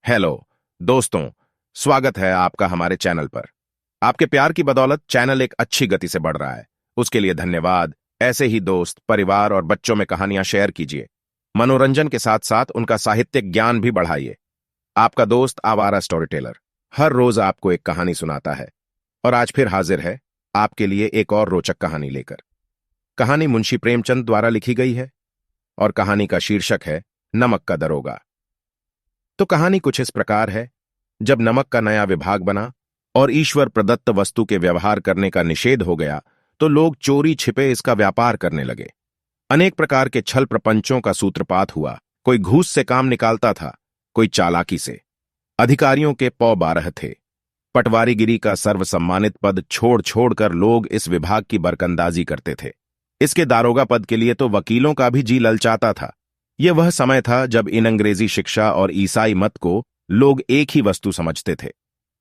Hello दोस्तों, स्वागत है आपका हमारे चैनल पर। आपके प्यार की बदौलत चैनल एक अच्छी गति से बढ़ रहा है, उसके लिए धन्यवाद। ऐसे ही दोस्त, परिवार और बच्चों में कहानियां शेयर कीजिए। मनोरंजन के साथ साथ उनका साहित्यिक ज्ञान भी बढ़ाइए। आपका दोस्त आवारा स्टोरी टेलर हर रोज आपको एक कहानी सुनाता है और आज फिर हाजिर है आपके लिए एक और रोचक कहानी लेकर। कहानी मुंशी प्रेमचंद द्वारा लिखी गई है और कहानी का शीर्षक है नमक का दरोगा। तो कहानी कुछ इस प्रकार है। जब नमक का नया विभाग बना और ईश्वर प्रदत्त वस्तु के व्यवहार करने का निषेध हो गया तो लोग चोरी छिपे इसका व्यापार करने लगे। अनेक प्रकार के छल प्रपंचों का सूत्रपात हुआ। कोई घूस से काम निकालता था, कोई चालाकी से। अधिकारियों के पौ 12 थे। पटवारीगिरी का सर्वसम्मानित पद छोड़ छोड़कर लोग इस विभाग की बरकंदाजी करते थे। इसके दारोगा पद के लिए तो वकीलों का भी जी ललचाता था। यह वह समय था जब इन अंग्रेजी शिक्षा और ईसाई मत को लोग एक ही वस्तु समझते थे।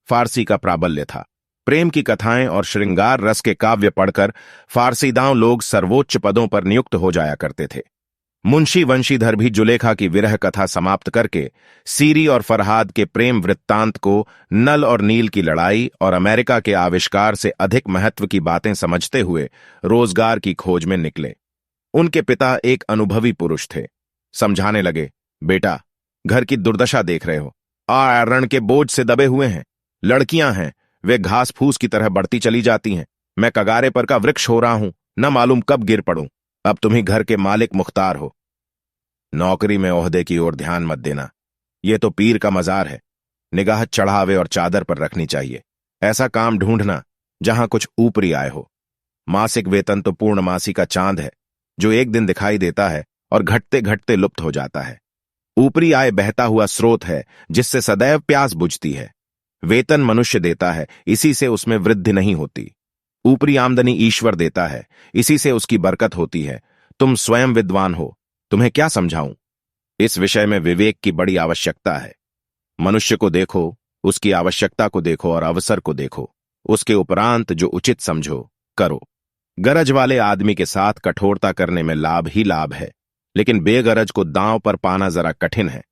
फारसी का प्राबल्य था। प्रेम की कथाएं और श्रृंगार रस के काव्य पढ़कर फारसीदां लोग सर्वोच्च पदों पर नियुक्त हो जाया करते थे। मुंशी वंशीधर भी जुलेखा की विरह कथा समाप्त करके सीरी और फरहाद के प्रेम वृत्तांत को, नल और नील की लड़ाई और अमेरिका के आविष्कार से अधिक महत्व की बातें समझते हुए रोजगार की खोज में निकले। उनके पिता एक अनुभवी पुरुष थे। समझाने लगे, बेटा, घर की दुर्दशा देख रहे हो। रण के बोझ से दबे हुए हैं। लड़कियां हैं, वे घास फूस की तरह बढ़ती चली जाती हैं। मैं कगारे पर का वृक्ष हो रहा हूं, न मालूम कब गिर पड़ूं। अब तुम ही घर के मालिक मुख्तार हो। नौकरी में ओहदे की ओर ध्यान मत देना, यह तो पीर का मजार है। निगाह चढ़ावे और चादर पर रखनी चाहिए। ऐसा काम ढूंढना जहां कुछ ऊपरी आय हो। मासिक वेतन तो पूर्णमासी का चांद है, जो एक दिन दिखाई देता है और घटते घटते लुप्त हो जाता है। ऊपरी आय बहता हुआ स्रोत है जिससे सदैव प्यास बुझती है। वेतन मनुष्य देता है, इसी से उसमें वृद्धि नहीं होती। ऊपरी आमदनी ईश्वर देता है, इसी से उसकी बरकत होती है। तुम स्वयं विद्वान हो, तुम्हें क्या समझाऊं। इस विषय में विवेक की बड़ी आवश्यकता है। मनुष्य को देखो, उसकी आवश्यकता को देखो और अवसर को देखो। उसके उपरांत जो उचित समझो करो। गरज वाले आदमी के साथ कठोरता करने में लाभ ही लाभ है, लेकिन बेगरज को दांव पर पाना जरा कठिन है।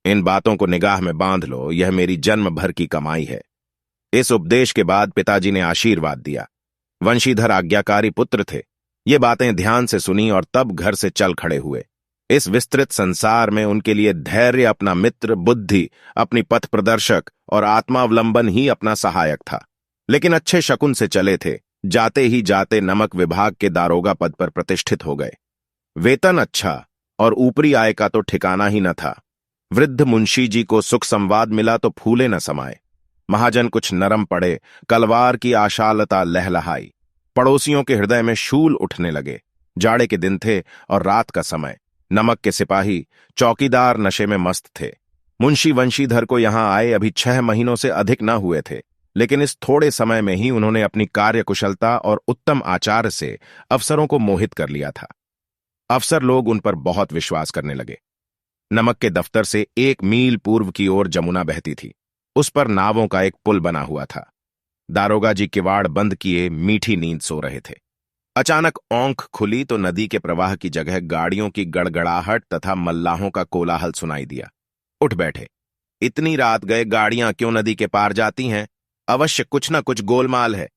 इन बातों को निगाह में बांध लो, यह मेरी जन्म भर की कमाई है। इस उपदेश के बाद पिताजी ने आशीर्वाद दिया। वंशीधर आज्ञाकारी पुत्र थे। ये बातें ध्यान से सुनी और तब घर से चल खड़े हुए। इस विस्तृत संसार में उनके लिए धैर्य अपना मित्र, बुद्धि अपनी पथ प्रदर्शक और आत्मावलंबन ही अपना सहायक था। लेकिन अच्छे शकुन से चले थे। जाते ही जाते नमक विभाग के दारोगा पद पर प्रतिष्ठित हो गए। वेतन अच्छा और ऊपरी आय का तो ठिकाना ही न था। वृद्ध मुंशी जी को सुख संवाद मिला तो फूले न समाये। महाजन कुछ नरम पड़े, कलवार की आशालता लहलहाई। पड़ोसियों के हृदय में शूल उठने लगे। जाड़े के दिन थे और रात का समय। नमक के सिपाही, चौकीदार नशे में मस्त थे। मुंशी वंशीधर को यहां आए अभी 6 महीनों से अधिक न हुए थे, लेकिन इस थोड़े समय में ही उन्होंने अपनी कार्यकुशलता और उत्तम आचार से अफसरों को मोहित कर लिया था। अफसर लोग उन पर बहुत विश्वास करने लगे। नमक के दफ्तर से 1 मील पूर्व की ओर जमुना बहती थी। उस पर नावों का एक पुल बना हुआ था। दारोगा जी किवाड़ बंद किए मीठी नींद सो रहे थे। अचानक औंख खुली तो नदी के प्रवाह की जगह गाड़ियों की गड़गड़ाहट तथा मल्लाहों का कोलाहल सुनाई दिया। उठ बैठे। इतनी रात गए गाड़ियां क्यों नदी के पार जाती हैं? अवश्य कुछ न कुछ गोलमाल है।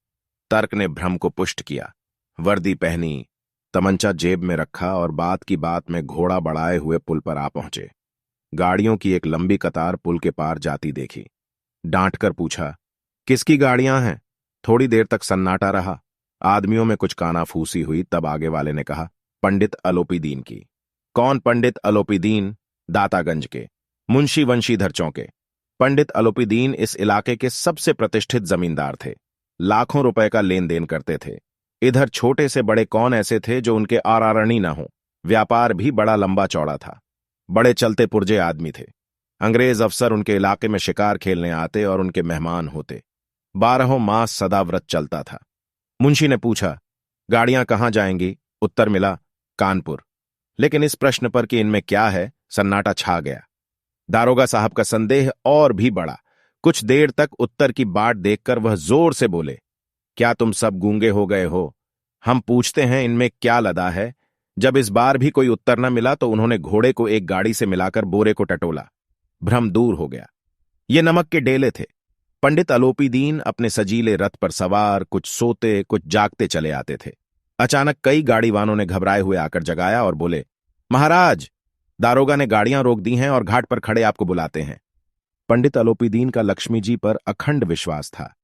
तर्क ने भ्रम को पुष्ट किया। वर्दी पहनी, तमंचा जेब में रखा और बात की बात में घोड़ा बढ़ाए हुए पुल पर आ पहुंचे। गाड़ियों की एक लंबी कतार पुल के पार जाती देखी। डांट कर पूछा, किसकी गाड़ियां हैं? थोड़ी देर तक सन्नाटा रहा। आदमियों में कुछ कानाफूसी हुई, तब आगे वाले ने कहा, पंडित अलोपीदीन की। कौन पंडित अलोपीदीन? दातागंज के, मुंशी वंशीधर चौके। पंडित अलोपीदीन इस इलाके के सबसे प्रतिष्ठित जमींदार थे। लाखों रुपए का लेन देन करते थे। इधर छोटे से बड़े कौन ऐसे थे जो उनके आरारणी न हो। व्यापार भी बड़ा लंबा चौड़ा था। बड़े चलते पुर्जे आदमी थे। अंग्रेज अफसर उनके इलाके में शिकार खेलने आते और उनके मेहमान होते। 12 मास सदा व्रत चलता था। मुंशी ने पूछा, गाड़ियां कहां जाएंगी? उत्तर मिला, कानपुर। लेकिन इस प्रश्न पर कि इनमें क्या है, सन्नाटा छा गया। दारोगा साहब का संदेह और भी बढ़ा। कुछ देर तक उत्तर की बाट देखकर वह जोर से बोले, क्या तुम सब गूंगे हो गए हो? हम पूछते हैं इनमें क्या लदा है। जब इस बार भी कोई उत्तर न मिला तो उन्होंने घोड़े को एक गाड़ी से मिलाकर बोरे को टटोला। भ्रम दूर हो गया। ये नमक के डेले थे। पंडित अलोपी दीन अपने सजीले रथ पर सवार कुछ सोते कुछ जागते चले आते थे। अचानक कई गाड़ीवानों ने घबराए हुए आकर जगाया और बोले, महाराज, दारोगा ने गाड़ियां रोक दी हैं और घाट पर खड़े आपको बुलाते हैं। पंडित अलोपी दीन का लक्ष्मी जी पर अखंड विश्वास था।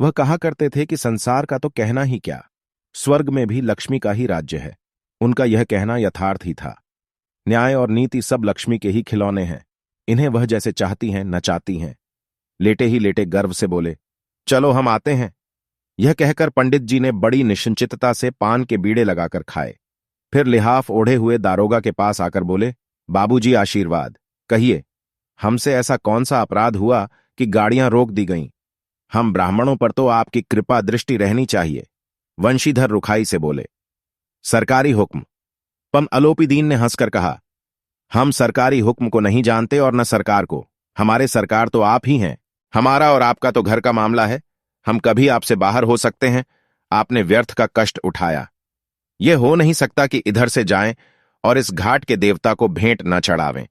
वह कहा करते थे कि संसार का तो कहना ही क्या, स्वर्ग में भी लक्ष्मी का ही राज्य है। उनका यह कहना यथार्थ ही था। न्याय और नीति सब लक्ष्मी के ही खिलौने हैं। इन्हें वह जैसे चाहती हैं नचाती हैं। लेटे ही लेटे गर्व से बोले, चलो हम आते हैं। यह कहकर पंडित जी ने बड़ी निश्चिंतता से पान के बीड़े लगाकर खाए। फिर लिहाफ ओढ़े हुए दारोगा के पास आकर बोले, बाबूजी आशीर्वाद, कहिए हमसे ऐसा कौन सा अपराध हुआ कि गाड़ियां रोक दी गईं? हम ब्राह्मणों पर तो आपकी कृपा दृष्टि रहनी चाहिए। वंशीधर रुखाई से बोले, सरकारी हुक्म। पम अलोपी दीन ने हंसकर कहा, हम सरकारी हुक्म को नहीं जानते और न सरकार को। हमारे सरकार तो आप ही हैं। हमारा और आपका तो घर का मामला है। हम कभी आपसे बाहर हो सकते हैं। आपने व्यर्थ का कष्ट उठाया। यह हो नहीं सकता कि इधर से जाएं और इस घाट के देवता को भेंट न चढ़ावें।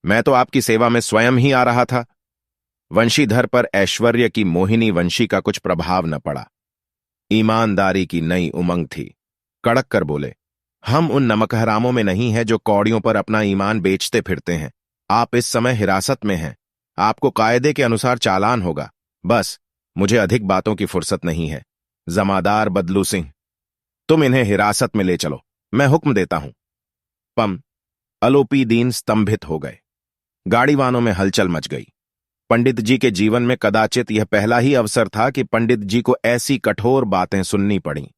मैं तो आपकी सेवा में स्वयं ही आ रहा था। वंशीधर पर ऐश्वर्य की मोहिनी वंशी का कुछ प्रभाव न पड़ा। ईमानदारी की नई उमंग थी। कड़क कर बोले, हम उन नमकहरामों में नहीं हैं जो कौड़ियों पर अपना ईमान बेचते फिरते हैं। आप इस समय हिरासत में हैं। आपको कायदे के अनुसार चालान होगा। बस मुझे अधिक बातों की फुर्सत नहीं है। जमादार बदलू सिंह, तुम इन्हें हिरासत में ले चलो, मैं हुक्म देता हूं। पम अलोपी दीन स्तंभित हो गए। गाड़ीवानों में हलचल मच गई। पंडित जी के जीवन में कदाचित यह पहला ही अवसर था कि पंडित जी को ऐसी कठोर बातें सुननी पड़ी।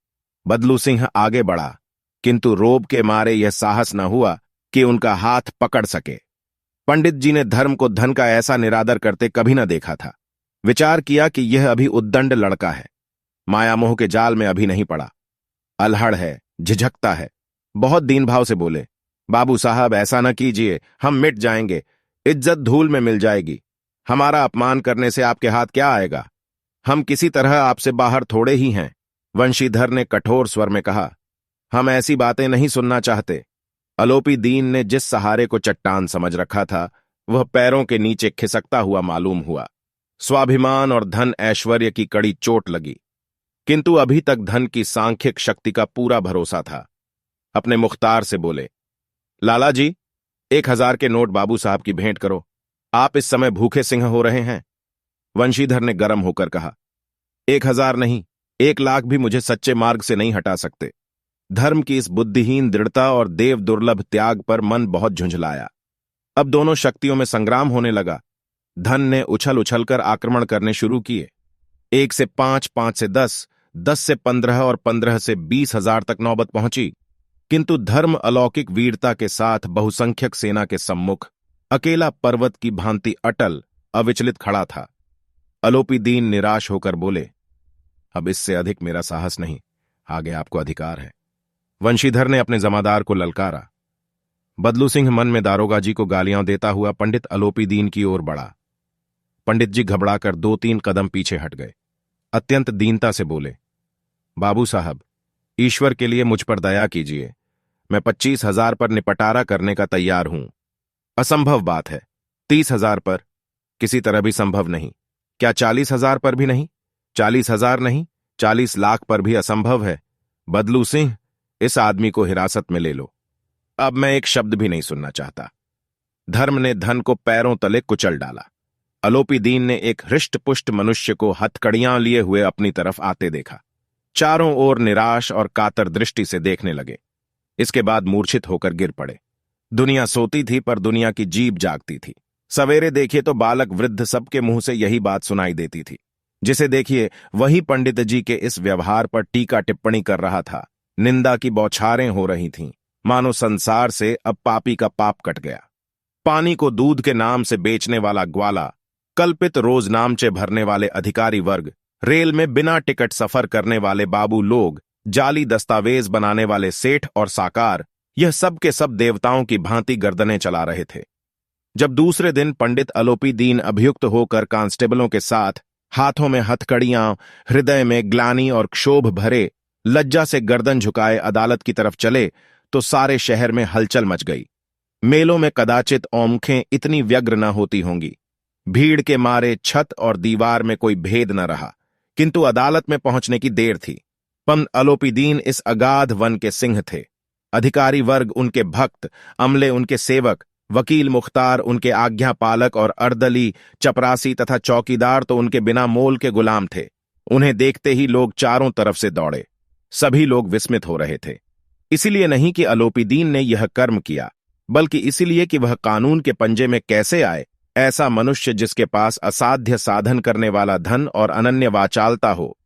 बदलू सिंह आगे बढ़ा, किंतु रोब के मारे यह साहस न हुआ कि उनका हाथ पकड़ सके। पंडित जी ने धर्म को धन का ऐसा निरादर करते कभी न देखा था। विचार किया कि यह अभी उद्दंड लड़का है, मायामोह के जाल में अभी नहीं पड़ा, अल्हड़ है, झिझकता है। बहुत दीन भाव से बोले, बाबू साहब ऐसा न कीजिए, हम मिट जाएंगे, इज्जत धूल में मिल जाएगी। हमारा अपमान करने से आपके हाथ क्या आएगा? हम किसी तरह आपसे बाहर थोड़े ही हैं। वंशीधर ने कठोर स्वर में कहा, हम ऐसी बातें नहीं सुनना चाहते। अलोपी दीन ने जिस सहारे को चट्टान समझ रखा था वह पैरों के नीचे खिसकता हुआ मालूम हुआ। स्वाभिमान और धन ऐश्वर्य की कड़ी चोट लगी, किंतु अभी तक धन की सांख्यिक शक्ति का पूरा भरोसा था। अपने मुख्तार से बोले, लाला जी, 1000 के नोट बाबू साहब की भेंट करो। आप इस समय भूखे सिंह हो रहे हैं। वंशीधर ने गर्म होकर कहा, 1000 नहीं, 1,00,000 भी मुझे सच्चे मार्ग से नहीं हटा सकते। धर्म की इस बुद्धिहीन दृढ़ता और देव दुर्लभ त्याग पर मन बहुत झुंझलाया। अब दोनों शक्तियों में संग्राम होने लगा। धन ने उछल उछलकर आक्रमण करने शुरू किए। 1 से 5, 5 से 10, 10 से 15 और 15 से 20,000 तक नौबत पहुंची। किंतु धर्म अलौकिक वीरता के साथ बहुसंख्यक सेना के सम्मुख अकेला पर्वत की भांति अटल अविचलित खड़ा था। अलोपी दीन निराश होकर बोले, अब इससे अधिक मेरा साहस नहीं, आगे आपको अधिकार है। वंशीधर ने अपने जमादार को ललकारा। बदलू सिंह मन में दारोगा जी को गालियां देता हुआ पंडित अलोपी दीन की ओर बढ़ा। पंडित जी घबराकर 2-3 कदम पीछे हट गए। अत्यंत दीनता से बोले, बाबू साहब, ईश्वर के लिए मुझ पर दया कीजिए। मैं 25,000 पर निपटारा करने का तैयार हूं। असंभव बात है। 30,000 पर किसी तरह भी संभव नहीं। क्या 40,000 पर भी नहीं? 40,000 नहीं, 40 लाख पर भी असंभव है। बदलू सिंह, इस आदमी को हिरासत में ले लो। अब मैं एक शब्द भी नहीं सुनना चाहता। धर्म ने धन को पैरों तले कुचल डाला। अलोपी दीन ने एक हृष्ट-पुष्ट मनुष्य को हथकड़ियां लिए हुए अपनी तरफ आते देखा। चारों ओर निराश और कातर दृष्टि से देखने लगे। इसके बाद मूर्छित होकर गिर पड़े। दुनिया सोती थी पर दुनिया की जीभ जागती थी। सवेरे देखिए तो बालक वृद्ध सबके मुंह से यही बात सुनाई देती थी। जिसे देखिए वही पंडित जी के इस व्यवहार पर टीका टिप्पणी कर रहा था। निंदा की बौछारें हो रही थीं, मानो संसार से अब पापी का पाप कट गया। पानी को दूध के नाम से बेचने वाला ग्वाला, कल्पित रोजनामचे भरने वाले अधिकारी वर्ग, रेल में बिना टिकट सफर करने वाले बाबू लोग, जाली दस्तावेज बनाने वाले सेठ और साकार, यह सब के सब देवताओं की भांति गर्दनें चला रहे थे। जब दूसरे दिन पंडित अलोपी दीन अभियुक्त होकर कांस्टेबलों के साथ हाथों में हथकड़ियां, हृदय में ग्लानि और क्षोभ भरे, लज्जा से गर्दन झुकाए अदालत की तरफ चले तो सारे शहर में हलचल मच गई। मेलों में कदाचित औंखें इतनी व्यग्र न होती होंगी। भीड़ के मारे छत और दीवार में कोई भेद न रहा, किंतु अदालत में पहुंचने की देर थी। पंत अलोपीदीन इस अगाध वन के सिंह थे। अधिकारी वर्ग उनके भक्त, अमले उनके सेवक, वकील मुख्तार उनके आज्ञा पालक और अर्दली, चपरासी तथा चौकीदार तो उनके बिना मोल के गुलाम थे। उन्हें देखते ही लोग चारों तरफ से दौड़े। सभी लोग विस्मित हो रहे थे। इसलिए नहीं कि अलोपीदीन ने यह कर्म किया, बल्कि इसलिए कि वह कानून के पंजे में कैसे आए। ऐसा मनुष्य जिसके पास असाध्य साधन करने वाला धन और अनन्य वाचालता हो,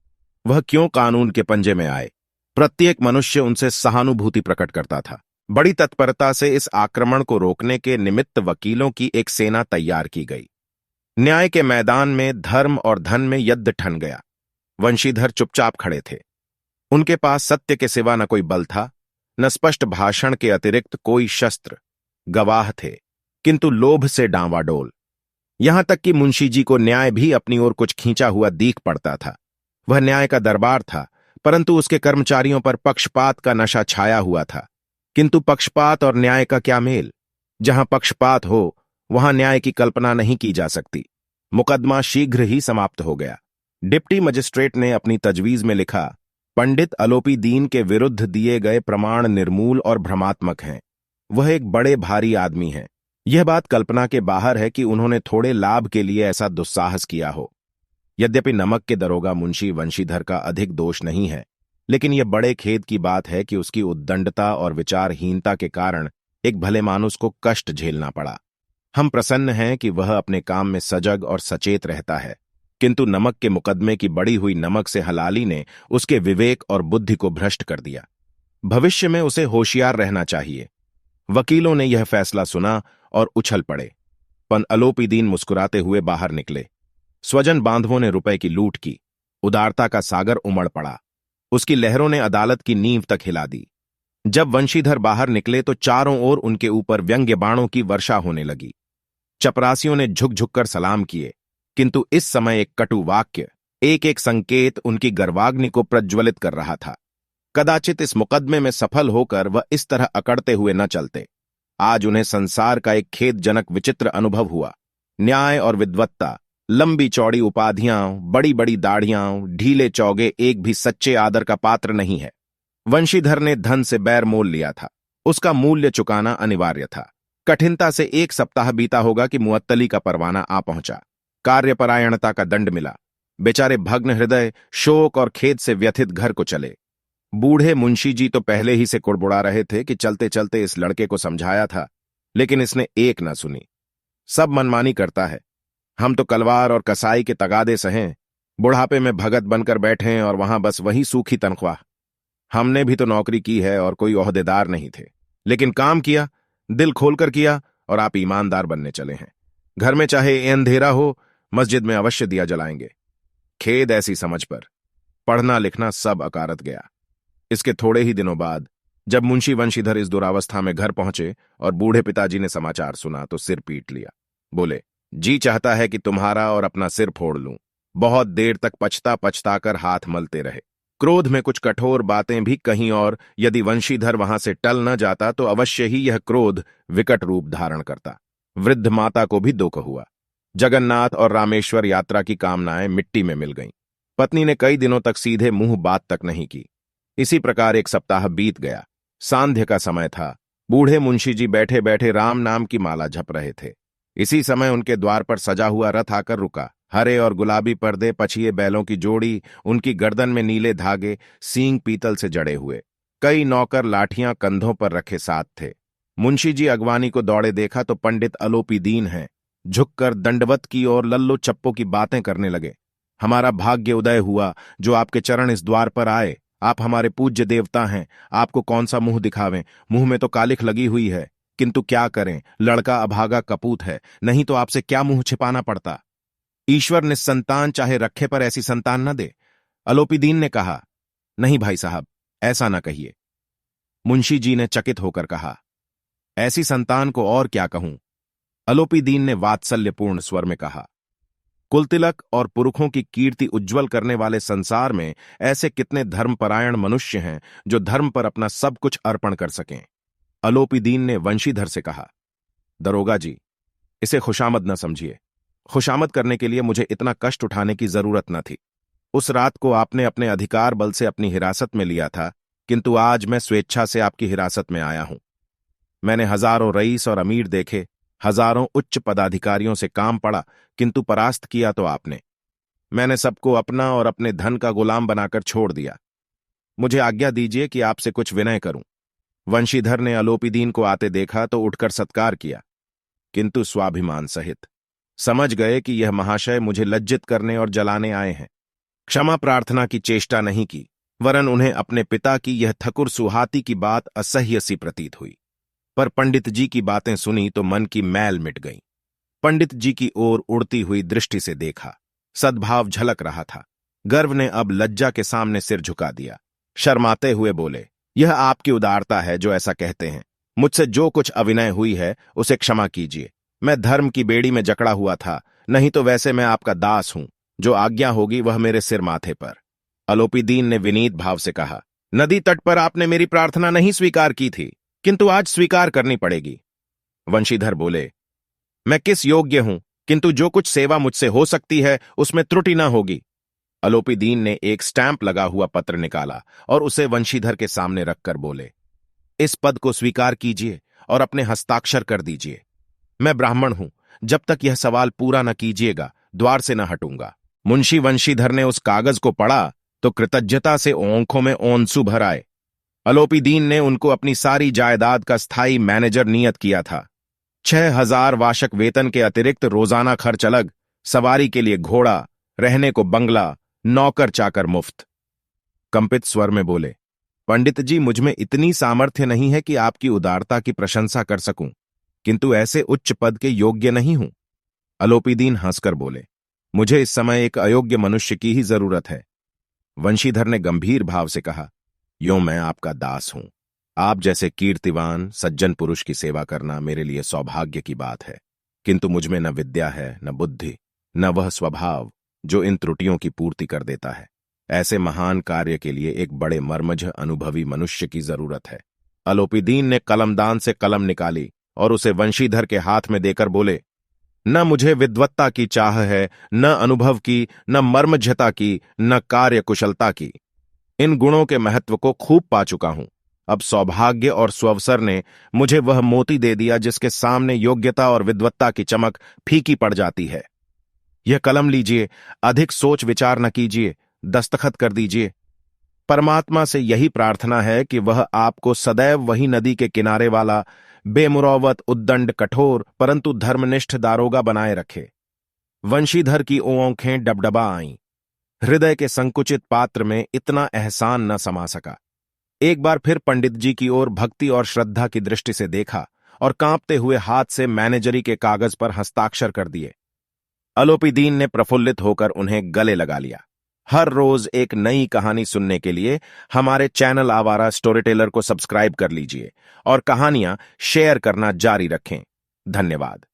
वह क्यों कानून के पंजे में आए? प्रत्येक मनुष्य उनसे सहानुभूति प्रकट करता था। बड़ी तत्परता से इस आक्रमण को रोकने के निमित्त वकीलों की एक सेना तैयार की गई। न्याय के मैदान में धर्म और धन में युद्ध ठन गया। वंशीधर चुपचाप खड़े थे। उनके पास सत्य के सिवा न कोई बल था, न स्पष्ट भाषण के अतिरिक्त कोई शस्त्र। गवाह थे, किंतु लोभ से डांवाडोल। यहां तक कि मुंशी जी को न्याय भी अपनी ओर कुछ खींचा हुआ दीख पड़ता था। वह न्याय का दरबार था, परंतु उसके कर्मचारियों पर पक्षपात का नशा छाया हुआ था। किंतु पक्षपात और न्याय का क्या मेल? जहां पक्षपात हो, वहां न्याय की कल्पना नहीं की जा सकती। मुकदमा शीघ्र ही समाप्त हो गया। डिप्टी मजिस्ट्रेट ने अपनी तजवीज में लिखा, पंडित अलोपीदीन के विरुद्ध दिए गए प्रमाण निर्मूल और भ्रमात्मक हैं। वह एक बड़े भारी आदमी हैं। यह बात कल्पना के बाहर है कि उन्होंने थोड़े लाभ के लिए ऐसा दुस्साहस किया हो। यद्यपि नमक के दरोगा मुंशी वंशीधर का अधिक दोष नहीं है, लेकिन यह बड़े खेद की बात है कि उसकी उद्दंडता और विचारहीनता के कारण एक भले मानुस को कष्ट झेलना पड़ा। हम प्रसन्न हैं कि वह अपने काम में सजग और सचेत रहता है, किंतु नमक के मुकदमे की बड़ी हुई नमक से हलाली ने उसके विवेक और बुद्धि को भ्रष्ट कर दिया। भविष्य में उसे होशियार रहना चाहिए। वकीलों ने यह फैसला सुना और उछल पड़े। पंत अलोपीदीन मुस्कुराते हुए बाहर निकले। स्वजन बांधवों ने रुपए की लूट की। उदारता का सागर उमड़ पड़ा। उसकी लहरों ने अदालत की नींव तक हिला दी। जब वंशीधर बाहर निकले तो चारों ओर उनके ऊपर व्यंग्य बाणों की वर्षा होने लगी। चपरासियों ने झुक झुक कर सलाम किए, किंतु इस समय एक कटु वाक्य, एक एक संकेत उनकी गर्वाग्नि को प्रज्वलित कर रहा था। कदाचित इस मुकदमे में सफल होकर वह इस तरह अकड़ते हुए न चलते। आज उन्हें संसार का एक खेदजनक विचित्र अनुभव हुआ। न्याय और विद्वत्ता, लंबी चौड़ी उपाधियां, बड़ी बड़ी दाढ़ियां, ढीले चौगे एक भी सच्चे आदर का पात्र नहीं है। वंशीधर ने धन से बैर मोल लिया था। उसका मूल्य चुकाना अनिवार्य था। कठिनता से 1 सप्ताह बीता होगा कि मुअत्तली का परवाना आ पहुंचा। कार्यपरायणता का दंड मिला। बेचारे भग्न हृदय, शोक और खेद से व्यथित घर को चले। बूढ़े मुंशी जी तो पहले ही से कुड़बुड़ा रहे थे कि चलते चलते इस लड़के को समझाया था, लेकिन इसने एक न सुनी। सब मनमानी करता है। हम तो कलवार और कसाई के तगादे सहें, बुढ़ापे में भगत बनकर बैठे और वहां बस वही सूखी तनख्वाह। हमने भी तो नौकरी की है और कोई ओहदेदार नहीं थे, लेकिन काम किया, दिल खोलकर किया, और आप ईमानदार बनने चले हैं। घर में चाहे अंधेरा हो, मस्जिद में अवश्य दिया जलाएंगे। खेद ऐसी समझ पर। पढ़ना लिखना सब अकारत गया। इसके थोड़े ही दिनों बाद जब मुंशी वंशीधर इस दुरावस्था में घर पहुंचे और बूढ़े पिताजी ने समाचार सुना तो सिर पीट लिया। बोले, जी चाहता है कि तुम्हारा और अपना सिर फोड़ लूं। बहुत देर तक पछता पछताकर हाथ मलते रहे। क्रोध में कुछ कठोर बातें भी कहीं, और यदि वंशीधर वहां से टल न जाता तो अवश्य ही यह क्रोध विकट रूप धारण करता। वृद्ध माता को भी दुख हुआ। जगन्नाथ और रामेश्वर यात्रा की कामनाएं मिट्टी में मिल गईं। पत्नी ने कई दिनों तक सीधे मुंह बात तक नहीं की। इसी प्रकार 1 सप्ताह बीत गया। सांध्य का समय था। बूढ़े मुंशी जी बैठे बैठे राम नाम की माला जप रहे थे। इसी समय उनके द्वार पर सजा हुआ रथ आकर रुका। हरे और गुलाबी पर्दे, पछिए बैलों की जोड़ी, उनकी गर्दन में नीले धागे, सींग पीतल से जड़े हुए। कई नौकर लाठियां कंधों पर रखे साथ थे। मुंशी जी अगवानी को दौड़े देखा तो पंडित अलोपीदीन हैं। झुककर दंडवत की और लल्लो चप्पो की बातें करने लगे। हमारा भाग्य उदय हुआ जो आपके चरण इस द्वार पर आए। आप हमारे पूज्य देवता हैं। आपको कौन सा मुंह दिखावें? मुंह में तो कालिख लगी हुई है, किंतु क्या करें, लड़का अभागा कपूत है, नहीं तो आपसे क्या मुंह छिपाना पड़ता। ईश्वर निस्संतान चाहे रखे पर ऐसी संतान न दे। अलोपीदीन ने कहा, नहीं भाई साहब, ऐसा न कहिए। मुंशी जी ने चकित होकर कहा, ऐसी संतान को और क्या कहूं? अलोपीदीन ने वात्सल्यपूर्ण स्वर में कहा, कुलतिलक और पुरखों की कीर्ति उज्जवल करने वाले संसार में ऐसे कितने धर्मपरायण मनुष्य हैं जो धर्म पर अपना सब कुछ अर्पण कर सकें। अलोपीदीन ने वंशीधर से कहा, दरोगा जी, इसे खुशामद न समझिए। खुशामद करने के लिए मुझे इतना कष्ट उठाने की जरूरत न थी। उस रात को आपने अपने अधिकार बल से अपनी हिरासत में लिया था, किंतु आज मैं स्वेच्छा से आपकी हिरासत में आया हूं। मैंने हजारों रईस और अमीर देखे, हजारों उच्च पदाधिकारियों से काम पड़ा, किंतु परास्त किया तो आपने। मैंने सबको अपना और अपने धन का गुलाम बनाकर छोड़ दिया। मुझे आज्ञा दीजिए कि आपसे कुछ विनय करूं। वंशीधर ने अलोपीदीन को आते देखा तो उठकर सत्कार किया, किंतु स्वाभिमान सहित। समझ गए कि यह महाशय मुझे लज्जित करने और जलाने आए हैं। क्षमा प्रार्थना की चेष्टा नहीं की, वरन उन्हें अपने पिता की यह ठकुर सुहाती की बात असह्य सी प्रतीत हुई। पर पंडित जी की बातें सुनी तो मन की मैल मिट गई। पंडित जी की ओर उड़ती हुई दृष्टि से देखा, सद्भाव झलक रहा था। गर्व ने अब लज्जा के सामने सिर झुका दिया। शर्माते हुए बोले, यह आपकी उदारता है जो ऐसा कहते हैं। मुझसे जो कुछ अविनय हुई है उसे क्षमा कीजिए। मैं धर्म की बेड़ी में जकड़ा हुआ था, नहीं तो वैसे मैं आपका दास हूं। जो आज्ञा होगी वह मेरे सिर माथे पर। अलोपीदीन ने विनीत भाव से कहा, नदी तट पर आपने मेरी प्रार्थना नहीं स्वीकार की थी, किंतु आज स्वीकार करनी पड़ेगी। वंशीधर बोले, मैं किस योग्य हूं, किंतु जो कुछ सेवा मुझसे हो सकती है उसमें त्रुटि न होगी। अलोपीदीन ने एक स्टैंप लगा हुआ पत्र निकाला और उसे वंशीधर के सामने रखकर बोले, इस पद को स्वीकार कीजिए और अपने हस्ताक्षर कर दीजिए। मैं ब्राह्मण हूं, जब तक यह सवाल पूरा न कीजिएगा द्वार से न हटूंगा। मुंशी वंशीधर ने उस कागज को पढ़ा तो कृतज्ञता से आंखों में आंसू भर आए। अलोपीदीन ने उनको अपनी सारी जायदाद का स्थायी मैनेजर नियत किया था। 6,000 वार्षिक वेतन के अतिरिक्त रोजाना खर्च अलग, सवारी के लिए घोड़ा, रहने को बंगला, नौकर चाकर मुफ्त। कंपित स्वर में बोले, पंडित जी, मुझ में इतनी सामर्थ्य नहीं है कि आपकी उदारता की प्रशंसा कर सकूं, किंतु ऐसे उच्च पद के योग्य नहीं हूं। अलोपीदीन हंसकर बोले, मुझे इस समय एक अयोग्य मनुष्य की ही जरूरत है। वंशीधर ने गंभीर भाव से कहा, यों मैं आपका दास हूं। आप जैसे कीर्तिवान सज्जन पुरुष की सेवा करना मेरे लिए सौभाग्य की बात है, किंतु मुझमें न विद्या है, न बुद्धि, न वह स्वभाव जो इन त्रुटियों की पूर्ति कर देता है। ऐसे महान कार्य के लिए एक बड़े मर्मज्ञ अनुभवी मनुष्य की जरूरत है। अलोपीदीन ने कलमदान से कलम निकाली और उसे वंशीधर के हाथ में देकर बोले, न मुझे विद्वत्ता की चाह है, न अनुभव की, न मर्मज्ञता की, न कार्य कुशलता की। इन गुणों के महत्व को खूब पा चुका हूं। अब सौभाग्य और स्वअवसर ने मुझे वह मोती दे दिया जिसके सामने योग्यता और विद्वत्ता की चमक फीकी पड़ जाती है। यह कलम लीजिए, अधिक सोच विचार न कीजिए, दस्तखत कर दीजिए। परमात्मा से यही प्रार्थना है कि वह आपको सदैव वही नदी के किनारे वाला बेमुरौवत उद्दंड कठोर परंतु धर्मनिष्ठ दारोगा बनाए रखे। वंशीधर की आंखें डबडबा आईं। हृदय के संकुचित पात्र में इतना एहसान न समा सका। एक बार फिर पंडित जी की ओर भक्ति और श्रद्धा की दृष्टि से देखा और कांपते हुए हाथ से मैनेजरी के कागज पर हस्ताक्षर कर दिए। अलोपीदीन ने प्रफुल्लित होकर उन्हें गले लगा लिया। हर रोज एक नई कहानी सुनने के लिए हमारे चैनल आवारा स्टोरी टेलर को सब्सक्राइब कर लीजिए और कहानियां शेयर करना जारी रखें। धन्यवाद।